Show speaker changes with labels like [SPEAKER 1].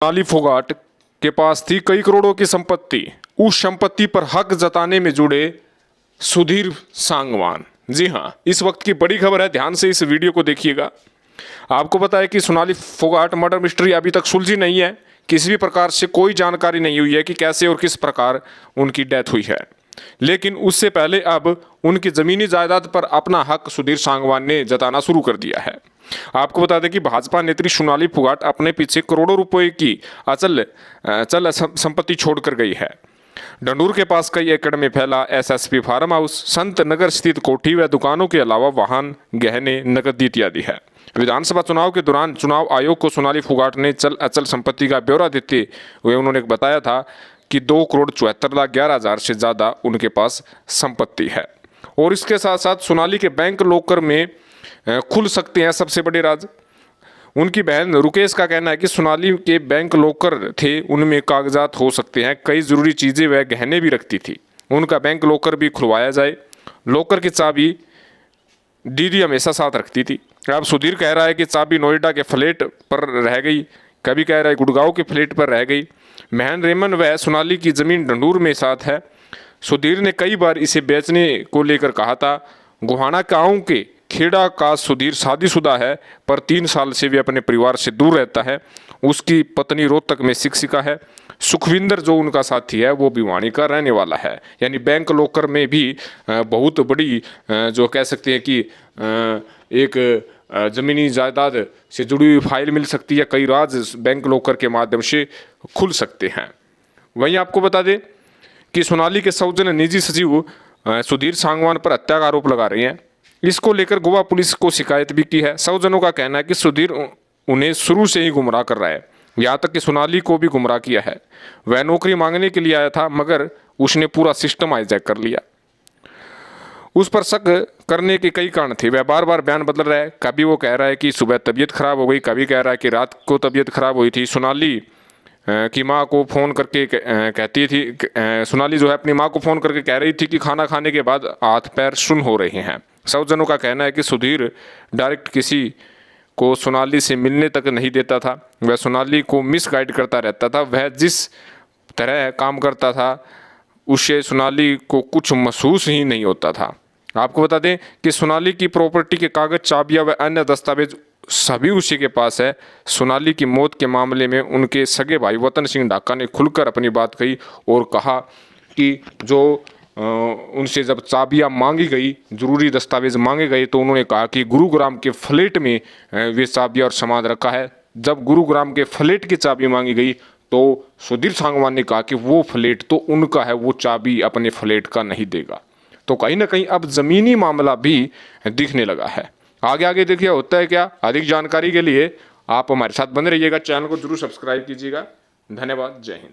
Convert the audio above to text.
[SPEAKER 1] सोनाली फोगाट के पास थी कई करोड़ों की संपत्ति। उस संपत्ति पर हक जताने में जुड़े सुधीर सांगवान। जी हाँ, इस वक्त की बड़ी खबर है, ध्यान से इस वीडियो को देखिएगा। आपको पता है कि सोनाली फोगाट मर्डर मिस्ट्री अभी तक सुलझी नहीं है। किसी भी प्रकार से कोई जानकारी नहीं हुई है कि कैसे और किस प्रकार उनकी डेथ हुई है। लेकिन उससे पहले अब उनकी जमीनी जायदाद पर अपना हक सुधीर सांगवान ने जताना शुरू कर दिया है। आपको बता दें कि भाजपा नेत्री सोनाली फोगाट अपने पीछे करोड़ों रुपए की अचल संपत्ति छोड़कर गई है। डंडूर के पास कई एकड़ में फैला SSP farm house, Sant Nagar स्थित कोठी व दुकानों के अलावा वाहन, गहने, नकदी इत्यादि है। विधानसभा चुनाव के दौरान चुनाव आयोग को सोनाली फोगाट ने अचल संपत्ति का ब्यौरा देते हुए उन्होंने बताया था कि 2,74,11,000 से ज़्यादा उनके पास संपत्ति है। और इसके साथ साथ सोनाली के बैंक लॉकर में खुल सकते हैं सबसे बड़े राज। उनकी बहन रुकेश का कहना है कि सोनाली के बैंक लॉकर थे, उनमें कागजात हो सकते हैं, कई ज़रूरी चीज़ें वह गहने भी रखती थी। उनका बैंक लॉकर भी खुलवाया जाए। लॉकर की चाबी दीदी हमेशा साथ रखती थी। अब सुधीर कह रहा है कि चाबी नोएडा के फ्लैट पर रह गई, कभी कह रहा है गुड़गांव के फ्लैट पर रह गई। महन रेमन व सोनाली की ज़मीन डंडूर में साथ है। सुधीर ने कई बार इसे बेचने को लेकर कहा था। गोहाना गांव के खेड़ा का सुधीर शादीशुदा है, पर 3 साल से वे अपने परिवार से दूर रहता है। उसकी पत्नी रोहतक में शिक्षिका है। सुखविंदर जो उनका साथी है वो भिवानी का रहने वाला है। यानी बैंक लॉकर में भी बहुत बड़ी जो कह सकते हैं कि एक ज़मीनी जायदाद से जुड़ी हुई फाइल मिल सकती है। कई राज बैंक लॉकर के माध्यम से खुल सकते हैं। वहीं आपको बता दें कि सोनाली के सौजन्य निजी सचिव सुधीर सांगवान पर हत्या का आरोप लगा रहे हैं। इसको लेकर गोवा पुलिस को शिकायत भी की है। सौजनों का कहना है कि सुधीर उन्हें शुरू से ही गुमराह कर रहा है, यहाँ तक कि सोनाली को भी गुमराह किया है। वह नौकरी मांगने के लिए आया था, मगर उसने पूरा सिस्टम हाईजैक कर लिया। उस पर शक करने के कई कारण थे। वह बार बार बयान बदल रहा है। कभी वो कह रहा है कि सुबह तबीयत खराब हो गई, कभी कह रहा है कि रात को तबीयत खराब हुई थी। सोनाली की माँ को फ़ोन करके कहती थी, सोनाली जो है अपनी माँ को फ़ोन करके कह रही थी कि खाना खाने के बाद हाथ पैर सुन्न हो रहे हैं। सौजनों का कहना है कि सुधीर डायरेक्ट किसी को सोनाली से मिलने तक नहीं देता था। वह सोनाली को मिसगाइड करता रहता था। वह जिस तरह काम करता था उससे सोनाली को कुछ महसूस ही नहीं होता था। आपको बता दें कि सोनाली की प्रॉपर्टी के कागज, चाबियां व अन्य दस्तावेज सभी उसी के पास है। सोनाली की मौत के मामले में उनके सगे भाई वतन सिंह ढाका ने खुलकर अपनी बात कही और कहा कि जो उनसे जब चाबियां मांगी गई, जरूरी दस्तावेज मांगे गए, तो उन्होंने कहा कि गुरुग्राम के फ्लैट में वे चाबियां और सामान रखा है। जब गुरुग्राम के फ्लैट की चाबी मांगी गई तो सुधीर सांगवान ने कहा कि वो फ्लैट तो उनका है, वो चाबी अपने फ्लैट का नहीं देगा। तो कहीं ना कहीं अब ज़मीनी मामला भी दिखने लगा है। आगे आगे देखिए होता है क्या। अधिक जानकारी के लिए आप हमारे साथ बने रहिएगा, चैनल को जरूर सब्सक्राइब कीजिएगा। धन्यवाद, जय हिंद।